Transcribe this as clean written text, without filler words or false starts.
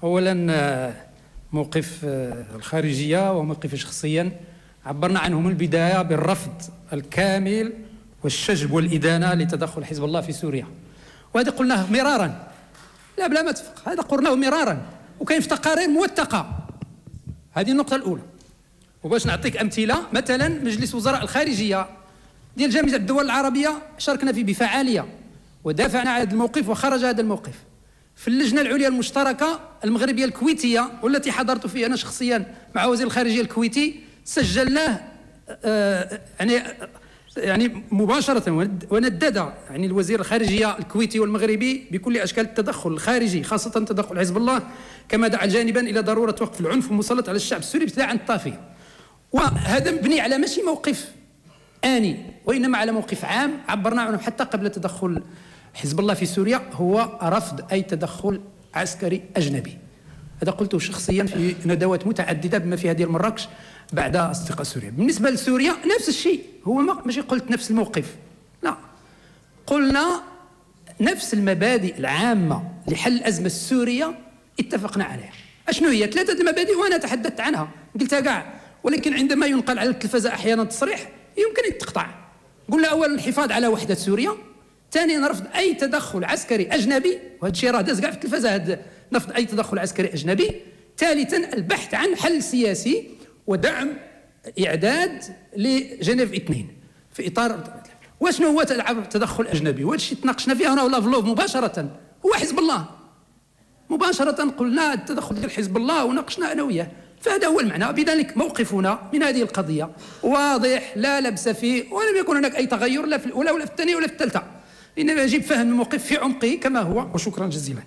أولا موقف الخارجية وموقفي شخصيا عبرنا عنه من البداية بالرفض الكامل والشجب والإدانة لتدخل حزب الله في سوريا، وهذا قلناه مرارا، لا بلا ما تفق، هذا قلناه مرارا وكاين في تقارير موثقة. هذه النقطة الأولى. وباش نعطيك أمثلة، مثلا مجلس وزراء الخارجية ديال جامعة الدول العربية شاركنا فيه بفعالية ودافعنا على هذا الموقف وخرج هذا الموقف. في اللجنة العليا المشتركة المغربية الكويتية والتي حضرت فيها أنا شخصيا مع وزير الخارجية الكويتي سجلناه يعني مباشرة وندد يعني الوزير الخارجية الكويتي والمغربي بكل أشكال التدخل الخارجي، خاصة تدخل حزب الله، كما دعا جانبا إلى ضرورة وقف العنف المسلط على الشعب السوري ابتداء الطافية. وهذا مبني على ماشي موقف آني، وإنما على موقف عام عبرنا عنه حتى قبل تدخل حزب الله في سوريا، هو رفض أي تدخل عسكري أجنبي. هذا قلته شخصيا في ندوات متعددة بما فيها ديال مراكش بعد استقلال سوريا. بالنسبة لسوريا نفس الشيء، هو ماشي قلت نفس الموقف، لا، قلنا نفس المبادئ العامة لحل الأزمة السورية اتفقنا عليها. أشنو هي؟ 3 المبادئ وأنا تحدثت عنها قلتها كاع، ولكن عندما ينقل على التلفزة أحيانا تصريح يمكن أن تقطع. قلنا أولا الحفاظ على وحدة سوريا، ثانيا رفض أي تدخل عسكري أجنبي، وهذا الشيء راه داز كاع في التلفزة، رفض أي تدخل عسكري أجنبي، ثالثا البحث عن حل سياسي ودعم إعداد لجنيف 2 في إطار. وشنو هو تدخل أجنبي؟ وهذا الشيء تناقشنا فيه أنا ولافلوف مباشرة، هو حزب الله مباشرة، قلنا التدخل ديال حزب الله وناقشنا أنا وياه، فهذا هو المعنى. بذلك موقفنا من هذه القضية واضح لا لبس فيه، ولم يكن هناك أي تغير لا في الأولى ولا في الثانية ولا في الثالثة، إنما يجب فهم الموقف في عمقه كما هو. وشكرا جزيلا.